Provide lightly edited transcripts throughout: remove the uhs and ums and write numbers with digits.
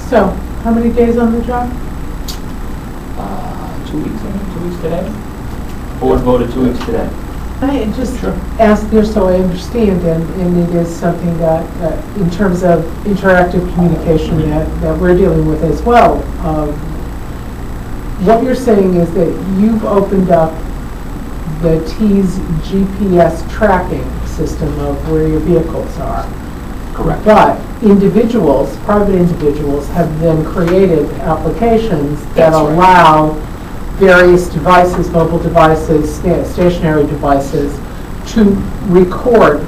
So, how many days on the job? 2 weeks, I think, 2 weeks today. Board voted 2 weeks today. I just Sure. ask here so I understand, and it is something that, in terms of interactive communication that we're dealing with as well. What you're saying is that you've opened up the T's GPS tracking system of where your vehicles are. Correct. But individuals, private individuals, have then created applications that That's right. allow various devices, mobile devices, stationary devices, to record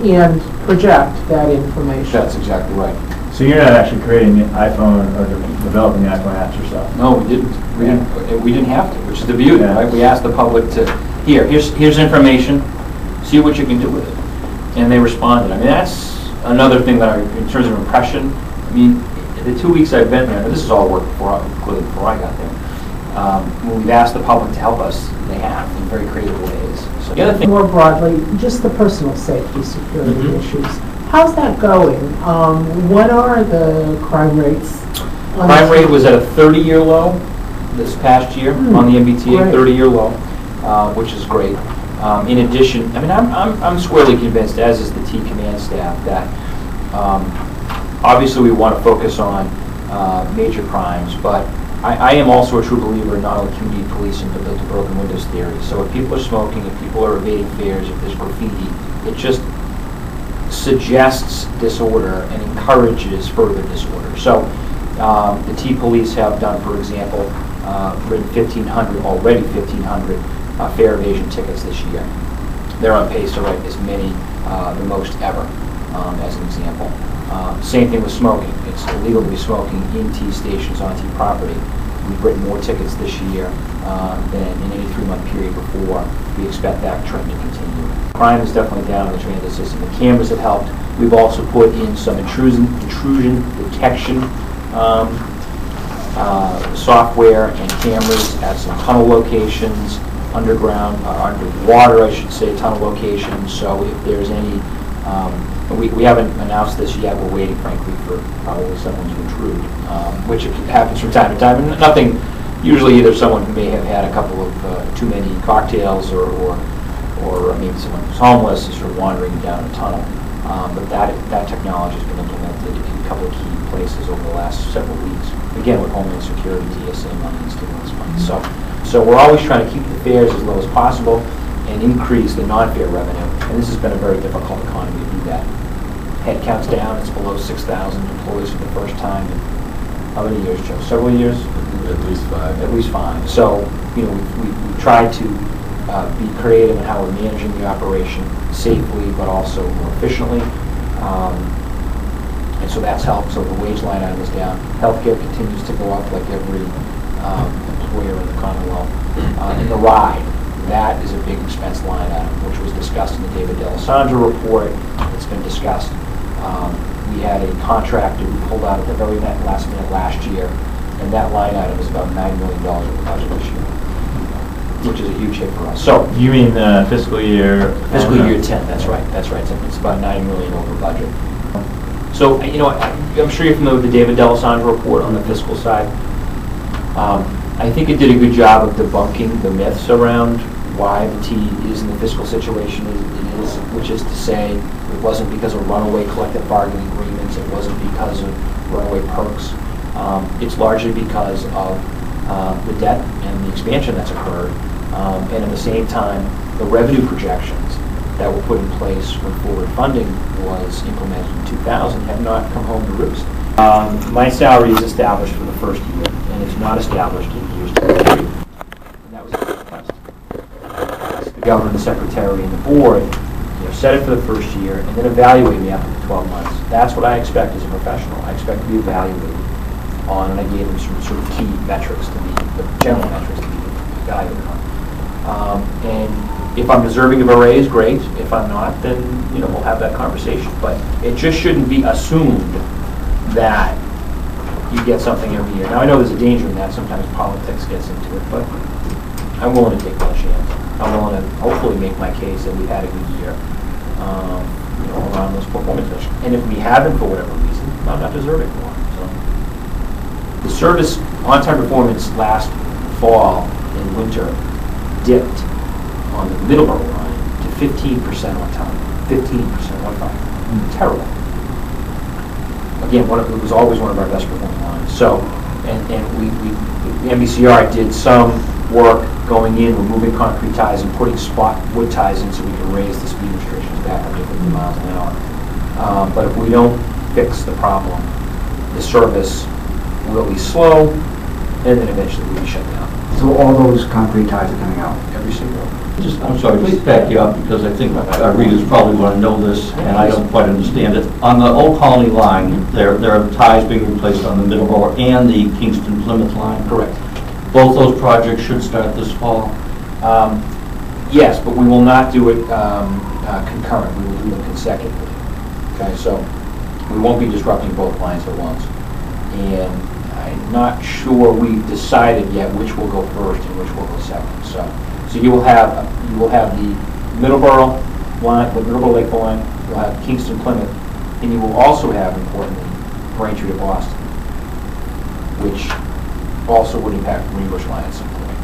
and project that information. That's exactly right. So you're not actually creating the iPhone or developing the iPhone apps yourself? No, we didn't. We didn't have to, which is the beauty, Yeah. right? We asked the public to, here's information, see what you can do with it. And they responded. I mean, that's another thing that in terms of impression, I mean, the 2 weeks I've been there, this is all work before I got there. When we've asked the public to help us, they have in very creative ways. So the other thing, More broadly, just the personal safety, security issues. How's that going? What are the crime rates? crime rate was at a 30-year low this past year on the MBTA, great. 30-year low, which is great. In addition, I mean, I'm squarely convinced, as is the T command staff, that obviously we want to focus on major crimes, but I am also a true believer in not only community policing, but the broken windows theory. So if people are smoking, if people are evading fares, if there's graffiti, it just suggests disorder and encourages further disorder. So the T police have done, for example, written 1,500 fare evasion tickets this year. They're on pace to write as many, the most ever, as an example. Same thing with smoking. It's illegal to be smoking in T stations on T property. We've written more tickets this year than in any 3-month period before. We expect that trend to continue. Crime is definitely down in the transit system. The cameras have helped. We've also put in some intrusion detection software and cameras at some tunnel locations, underwater, I should say, tunnel locations. So if there's any, we haven't announced this yet. We're waiting, frankly, for probably someone to intrude, which happens from time to time. And nothing, usually either someone who may have had a couple of too many cocktails or maybe someone who's homeless is sort of wandering down a tunnel. But that technology has been implemented in a couple of key places over the last several weeks. Again, with Homeland Security, TSA money, and stimulus money. So we're always trying to keep the fares as low as possible and increase the non-fare revenue. And this has been a very difficult economy to do that. Headcount's down; it's below 6,000 employees for the first time in how many years, Joe? Several years? At least 5. At least 5. So we've tried to be creative in how we're managing the operation safely, but also more efficiently. And so that's helped. So the wage line item is down. Healthcare continues to go up like every employer in the Commonwealth. And the ride, that is a big expense line item, which was discussed in the David D'Alessandro report. It's been discussed. We had a contractor who pulled out at the very last minute last year, and that line item is about $9 million over budget this year, which is a huge hit for us. So You mean fiscal year? fiscal year 10, that's right. That's right. It's about $9 million over budget. So, I'm sure you're familiar with the David D'Alessandro report on the fiscal side. I think it did a good job of debunking the myths around why the T is in the fiscal situation it is, which is to say it wasn't because of runaway collective bargaining agreements, it wasn't because of runaway perks. It's largely because of the debt and the expansion that's occurred, and at the same time, the revenue projections that were put in place when forward funding was implemented in 2000 have not come home to roost. My salary is established for the first year, and it's not established in years 2 and 3. And that was the request. The governor, the secretary, and the board set it for the first year, and then evaluate me after the 12 months. That's what I expect as a professional. I expect to be evaluated on, and I gave them some sort of key metrics to be, the general metrics to be evaluated on. And if I'm deserving of a raise, great. If I'm not, then we'll have that conversation. But it just shouldn't be assumed that you get something every year. Now I know there's a danger in that. Sometimes politics gets into it, but I'm willing to take that chance. I'm willing to hopefully make my case that we've had a good year around those performance measures. And if we haven't for whatever reason, I'm not deserving more. So. service on-time performance last fall and winter dipped on the Middleborough line to 15% on time. 15% on time. Terrible. Again, it was always one of our best performing lines. So, and the MBCR did some work going in, removing concrete ties and putting spot wood ties in so we can raise the speed restrictions back under 50 miles an hour. But if we don't fix the problem, the service will be slow, and then eventually we'll be shut down. So all those concrete ties are coming out? Every single one. I'm sorry, just to back you up, because I think our readers probably want to know this, and I don't quite understand it. On the Old Colony line, there are ties being replaced on the Middleborough and the Kingston-Plymouth line. Correct. Both those projects should start this fall. Yes, but we will not do it concurrent. We will do them consecutively. Okay, so we won't be disrupting both lines at once. And I'm not sure we've decided yet which will go first and which will go second. So you will have the Middleborough line, the Middleborough Lakeville line. You'll have Kingston Plymouth, and you will also have, importantly, Braintree to Boston, which also would impact the Greenbush line at some point,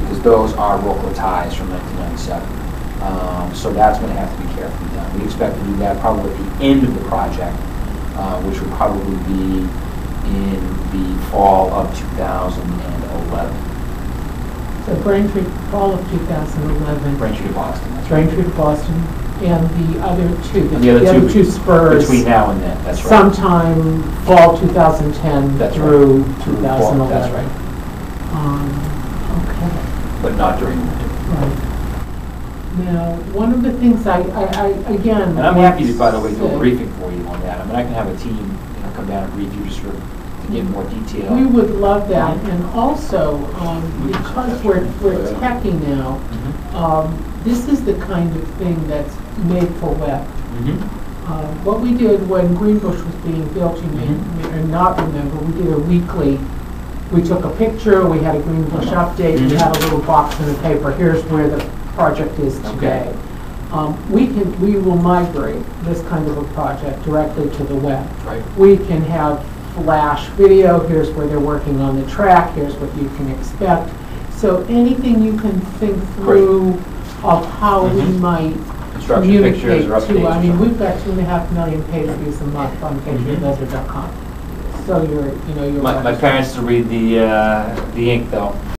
because those are local ties from 1997. So that's going to have to be carefully done. We expect to do that probably at the end of the project, which will probably be in the fall of 2011. So Braintree, fall of 2011. Braintree to Boston. That's right. Braintree to Boston, and the other two, And the other two spurs. between now and then. That's right. Sometime fall 2010 That's through right. 2011. That's right. Okay. But not during the winter. Right. Now, one of the things I again. And I'm happy to, by the way, do a say- briefing for you on that. I mean, I can have a team, come down and brief you just to get more detail. We would love that, and also, because we're techie now, this is the kind of thing that's made for web. What we did when Greenbush was being built, you may or not remember, we did a weekly, we took a picture, we had a Greenbush update, we had a little box in the paper, here's where the project is today. We will migrate this kind of a project directly to the web. Right. We can have flash video, here's where they're working on the track, here's what you can expect. So anything you can think through of how we might Instruction pictures communicate or updates. to, I mean, or we've got 2.5 million page views a month on patriotledger.com. So you're my parents to read the ink though.